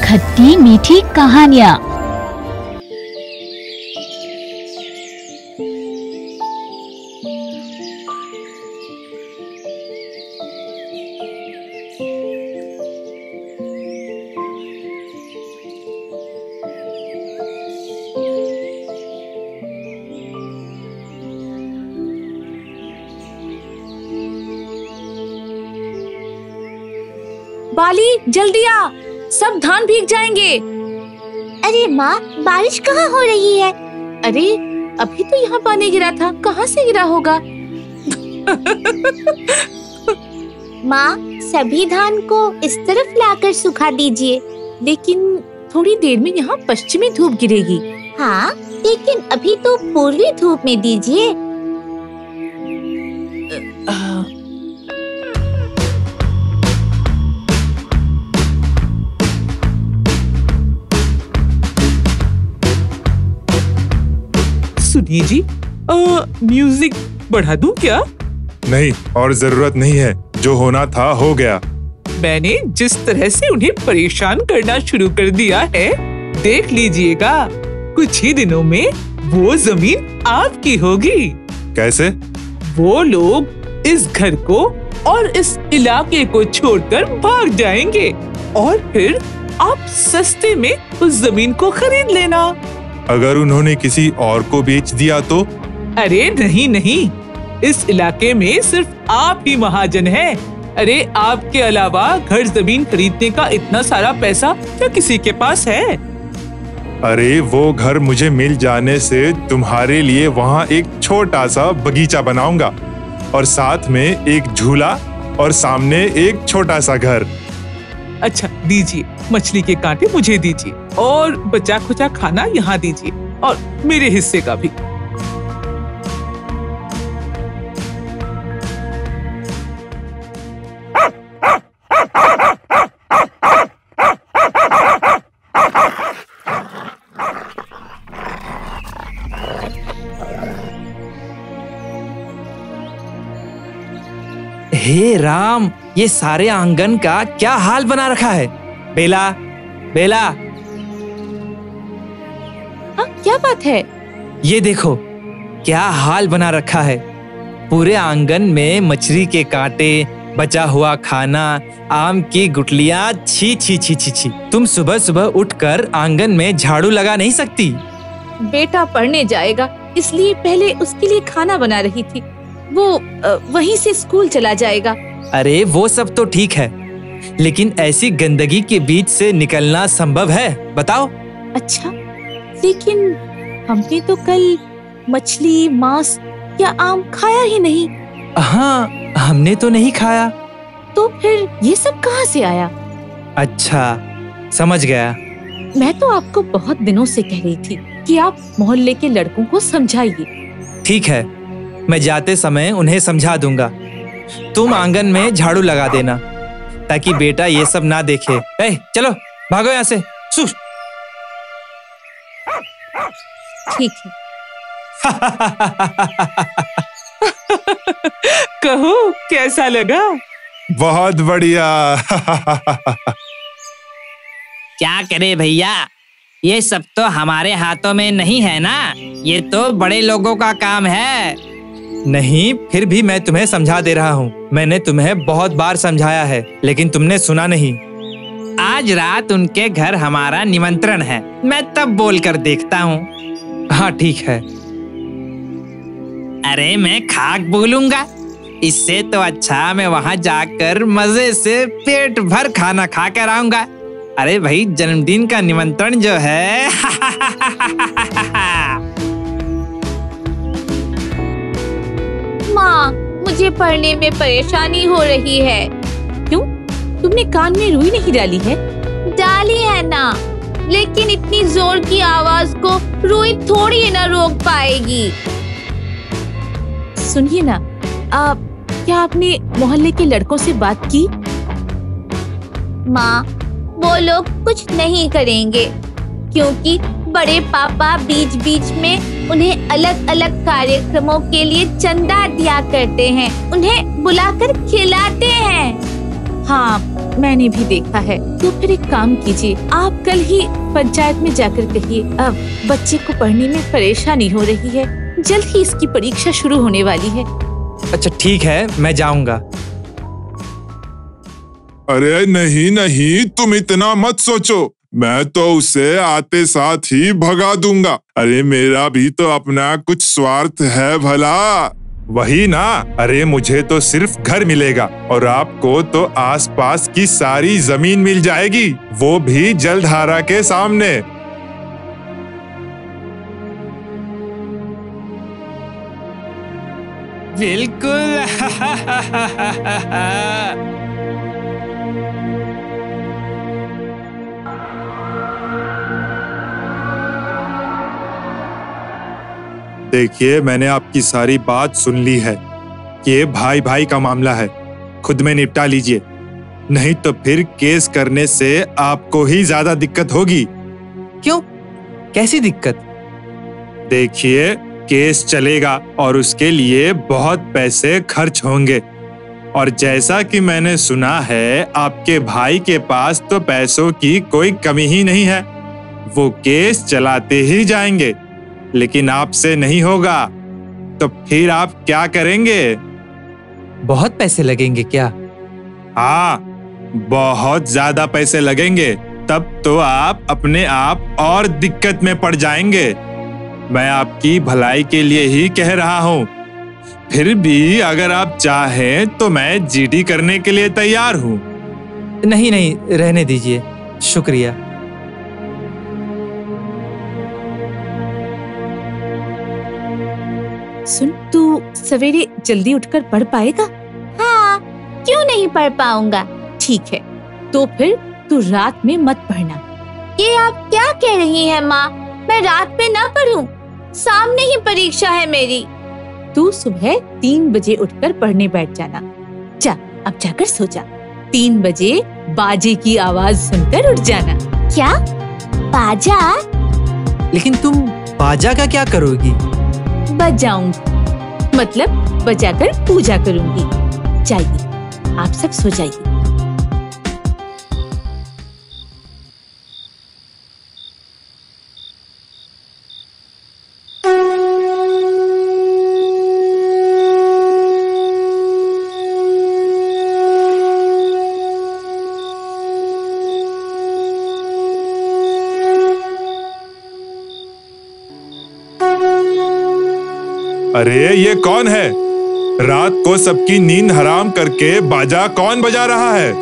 खट्टी मीठी कहानियाँ। बाली जल्दी आ, सब धान भीग जाएंगे। अरे माँ, बारिश कहाँ हो रही है? अरे अभी तो यहाँ पानी गिरा था, कहाँ से गिरा होगा? माँ, सभी धान को इस तरफ लाकर सुखा दीजिए। लेकिन थोड़ी देर में यहाँ पश्चिमी धूप गिरेगी। हाँ, लेकिन अभी तो पूर्वी धूप में दीजिए। सुनिए जी, म्यूजिक बढ़ा दूं क्या? नहीं, और जरूरत नहीं है, जो होना था हो गया। मैंने जिस तरह से उन्हें परेशान करना शुरू कर दिया है, देख लीजिएगा, कुछ ही दिनों में वो जमीन आपकी होगी। कैसे? वो लोग इस घर को और इस इलाके को छोड़कर भाग जाएंगे और फिर आप सस्ते में उस जमीन को खरीद लेना। अगर उन्होंने किसी और को बेच दिया तो? अरे नहीं नहीं, इस इलाके में सिर्फ आप ही महाजन हैं। अरे आपके अलावा घर जमीन खरीदने का इतना सारा पैसा क्या किसी के पास है? अरे वो घर मुझे मिल जाने से तुम्हारे लिए वहाँ एक छोटा सा बगीचा बनाऊंगा और साथ में एक झूला और सामने एक छोटा सा घर। अच्छा दीजिए, मछली के कांटे मुझे दीजिए और बचा खुचा खाना यहाँ दीजिए और मेरे हिस्से का भी। हे राम, ये सारे आंगन का क्या हाल बना रखा है। बेला, बेला। क्या बात है? ये देखो क्या हाल बना रखा है। पूरे आंगन में मछली के कांटे, बचा हुआ खाना, आम की गुठलियां। छी छी छी छी छी। तुम सुबह सुबह उठकर आंगन में झाड़ू लगा नहीं सकती? बेटा पढ़ने जाएगा, इसलिए पहले उसके लिए खाना बना रही थी। वो वहीं से स्कूल चला जाएगा। अरे वो सब तो ठीक है, लेकिन ऐसी गंदगी के बीच से निकलना संभव है? बताओ। अच्छा, लेकिन हमने तो कल मछली, मांस या आम खाया ही नहीं। हाँ, हमने तो नहीं खाया। तो फिर ये सब कहाँ से आया? अच्छा, समझ गया। मैं तो आपको बहुत दिनों से कह रही थी कि आप मोहल्ले के लड़कों को समझाइए। ठीक है, मैं जाते समय उन्हें समझा दूंगा। तुम आंगन में झाड़ू लगा देना ताकि बेटा ये सब ना देखे। चलो भागो यहाँ से। ठीक है। कहो कैसा लगा? बहुत बढ़िया। क्या करे भैया, ये सब तो हमारे हाथों में नहीं है ना, ये तो बड़े लोगों का काम है। नहीं, फिर भी मैं तुम्हें समझा दे रहा हूँ। मैंने तुम्हें बहुत बार समझाया है, लेकिन तुमने सुना नहीं। आज रात उनके घर हमारा निमंत्रण है, मैं तब बोल कर देखता हूँ। हाँ ठीक है। अरे मैं खाक बोलूंगा, इससे तो अच्छा मैं वहाँ जाकर मजे से पेट भर खाना खा कर आऊंगा। अरे भाई, जन्मदिन का निमंत्रण जो है। माँ, मुझे पढ़ने में परेशानी हो रही है। क्यों? तुमने कान में रुई नहीं डाली है? डाली है ना, लेकिन इतनी जोर की आवाज को रुई थोड़ी ना रोक पाएगी। सुनिए ना, क्या आपने मोहल्ले के लड़कों से बात की? माँ, वो लोग कुछ नहीं करेंगे क्योंकि बड़े पापा बीच बीच में उन्हें अलग अलग कार्यक्रमों के लिए चंदा दिया करते हैं, उन्हें बुलाकर खिलाते हैं। हाँ, मैंने भी देखा है। तो फिर एक काम कीजिए, आप कल ही पंचायत में जाकर कहिए अब बच्चे को पढ़ने में परेशानी हो रही है, जल्द ही इसकी परीक्षा शुरू होने वाली है। अच्छा ठीक है, मैं जाऊंगा। अरे नहीं नहीं, तुम इतना मत सोचो, मैं तो उसे आते साथ ही भगा दूंगा। अरे मेरा भी तो अपना कुछ स्वार्थ है भला। वही ना, अरे मुझे तो सिर्फ घर मिलेगा और आपको तो आसपास की सारी जमीन मिल जाएगी, वो भी जलधारा के सामने। बिल्कुल। देखिए, मैंने आपकी सारी बात सुन ली है कि ये भाई भाई का मामला है, खुद में निपटा लीजिए, नहीं तो फिर केस करने से आपको ही ज्यादा दिक्कत होगी। क्यों? कैसी दिक्कत? देखिए, केस चलेगा और उसके लिए बहुत पैसे खर्च होंगे, और जैसा कि मैंने सुना है आपके भाई के पास तो पैसों की कोई कमी ही नहीं है। वो केस चलाते ही जाएंगे, लेकिन आपसे नहीं होगा। तो फिर आप क्या करेंगे? बहुत पैसे लगेंगे क्या? हाँ, बहुत ज्यादा पैसे लगेंगे। तब तो आप अपने आप और दिक्कत में पड़ जाएंगे। मैं आपकी भलाई के लिए ही कह रहा हूँ। फिर भी अगर आप चाहें तो मैं जीडी करने के लिए तैयार हूँ। नहीं नहीं, रहने दीजिए, शुक्रिया। सुन, तू सवेरे जल्दी उठकर पढ़ पाएगा? हाँ, क्यों नहीं पढ़ पाऊंगा। ठीक है, तो फिर तू रात में मत पढ़ना। ये आप क्या कह रही हैं माँ? मैं रात में ना पढ़ूं? सामने ही परीक्षा है मेरी। तू सुबह 3 बजे उठकर पढ़ने बैठ जाना। जा, अब जाकर सो जा। 3 बजे बाजे की आवाज सुनकर उठ जाना। क्या? बाजा? लेकिन तुम बाजा का क्या करोगी? बजाऊंगी, मतलब बजाकर पूजा करूंगी। जाइए, आप सब सो जाइए। अरे ये कौन है? रात को सबकी नींद हराम करके बाजा कौन बजा रहा है?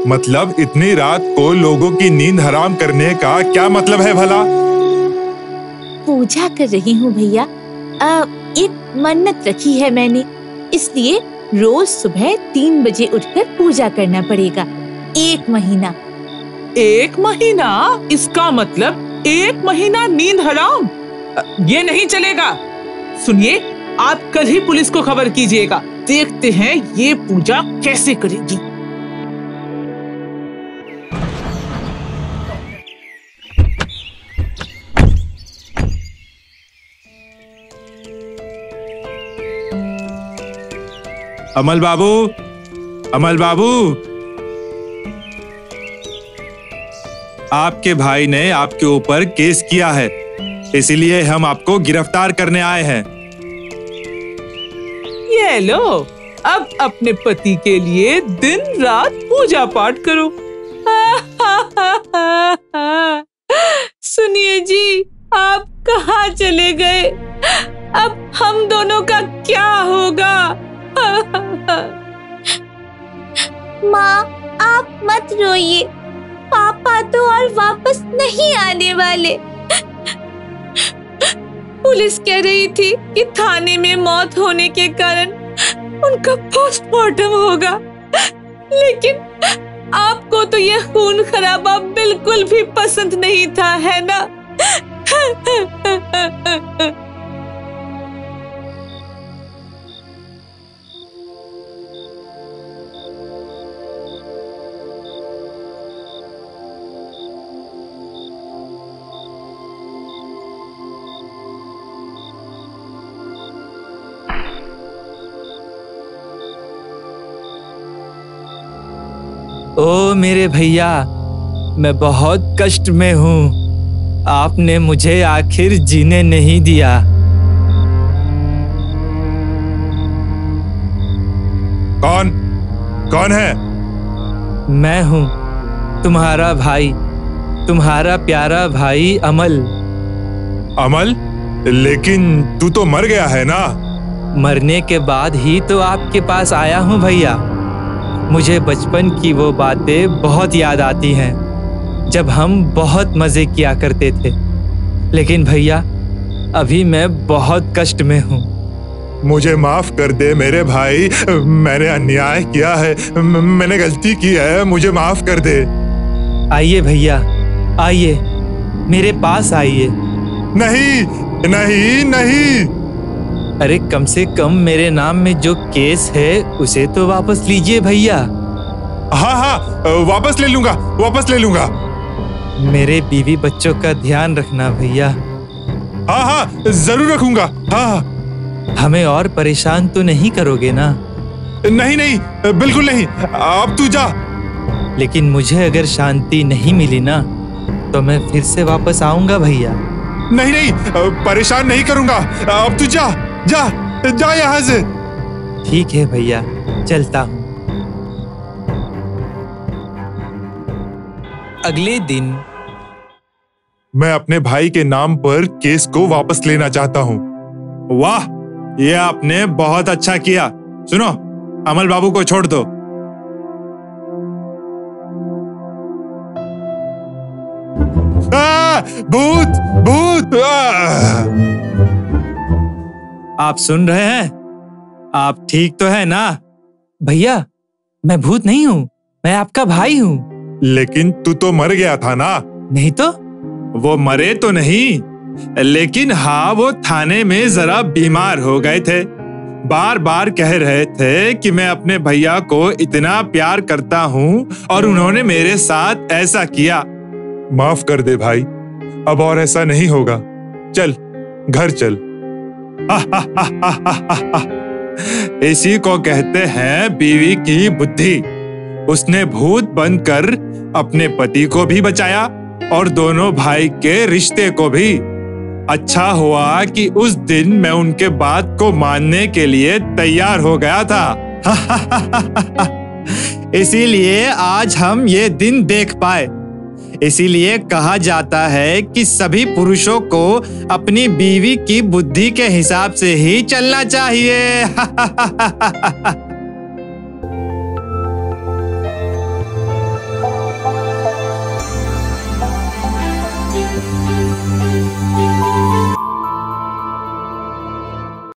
मतलब इतनी रात को लोगों की नींद हराम करने का क्या मतलब है भला? पूजा कर रही हूँ भैया। एक मन्नत रखी है मैंने, इसलिए रोज सुबह 3 बजे उठकर पूजा करना पड़ेगा। 1 महीना। 1 महीना? इसका मतलब 1 महीना नींद हराम? ये नहीं चलेगा। सुनिए, आप कल ही पुलिस को खबर कीजिएगा। देखते हैं ये पूजा कैसे करेगी। अमल बाबू, अमल बाबू, आपके भाई ने आपके ऊपर केस किया है, इसलिए हम आपको गिरफ्तार करने आए हैं। ये लो, अब अपने पति के लिए दिन रात पूजा पाठ करो। सुनिए जी, आप कहाँ चले गए? अब हम दोनों का क्या होगा? माँ, आप मत रोइए, पापा तो और वापस नहीं आने वाले। पुलिस कह रही थी कि थाने में मौत होने के कारण उनका पोस्टमार्टम होगा, लेकिन आपको तो ये खून खराबा बिल्कुल भी पसंद नहीं था, है ना? ओ मेरे भैया, मैं बहुत कष्ट में हूँ। आपने मुझे आखिर जीने नहीं दिया। कौन है? मैं हूँ तुम्हारा भाई, तुम्हारा प्यारा भाई अमल। अमल? लेकिन तू तो मर गया है ना? मरने के बाद ही तो आपके पास आया हूँ भैया। मुझे बचपन की वो बातें बहुत याद आती हैं, जब हम बहुत मजे किया करते थे। लेकिन भैया, अभी मैं बहुत कष्ट में हूँ। मुझे माफ कर दे मेरे भाई, मैंने अन्याय किया है, मैंने गलती की है, मुझे माफ कर दे। आइए भैया, आइए, मेरे पास आइए। नहीं नहीं नहीं। अरे कम से कम मेरे नाम में जो केस है उसे तो वापस लीजिए भैया। हाँ, वापस ले लूंगा। मेरे बीवी बच्चों का ध्यान रखना भैया। हाँ, जरूर रखूंगा। हाँ। हमें और परेशान तो नहीं करोगे ना? नहीं, बिल्कुल नहीं। अब तू जा। लेकिन मुझे अगर शांति नहीं मिली ना, तो मैं फिर से वापस आऊंगा भैया। नहीं, परेशान नहीं करूंगा। अब तू जा यहाँ से। ठीक है भैया, चलता हूँ। अगले दिन मैं अपने भाई के नाम पर केस को वापस लेना चाहता हूँ। वाह, ये आपने बहुत अच्छा किया। सुनो, अमल बाबू को छोड़ दो। भूत! आप सुन रहे हैं? आप ठीक तो है ना? भैया, मैं भूत नहीं हूँ, मैं आपका भाई हूँ। लेकिन तू तो मर गया था ना? नहीं तो? वो मरे तो नहीं, लेकिन हाँ, वो थाने में जरा बीमार हो गए थे। बार बार कह रहे थे कि मैं अपने भैया को इतना प्यार करता हूँ और उन्होंने मेरे साथ ऐसा किया। माफ कर दे भाई, अब और ऐसा नहीं होगा। चल, घर चल। इसी को कहते हैं बीवी की बुद्धि। उसने भूत बनकर अपने पति को भी बचाया और दोनों भाई के रिश्ते को भी। अच्छा हुआ कि उस दिन मैं उनके बात को मानने के लिए तैयार हो गया था। इसीलिए आज हम ये दिन देख पाए। इसीलिए कहा जाता है कि सभी पुरुषों को अपनी बीवी की बुद्धि के हिसाब से ही चलना चाहिए।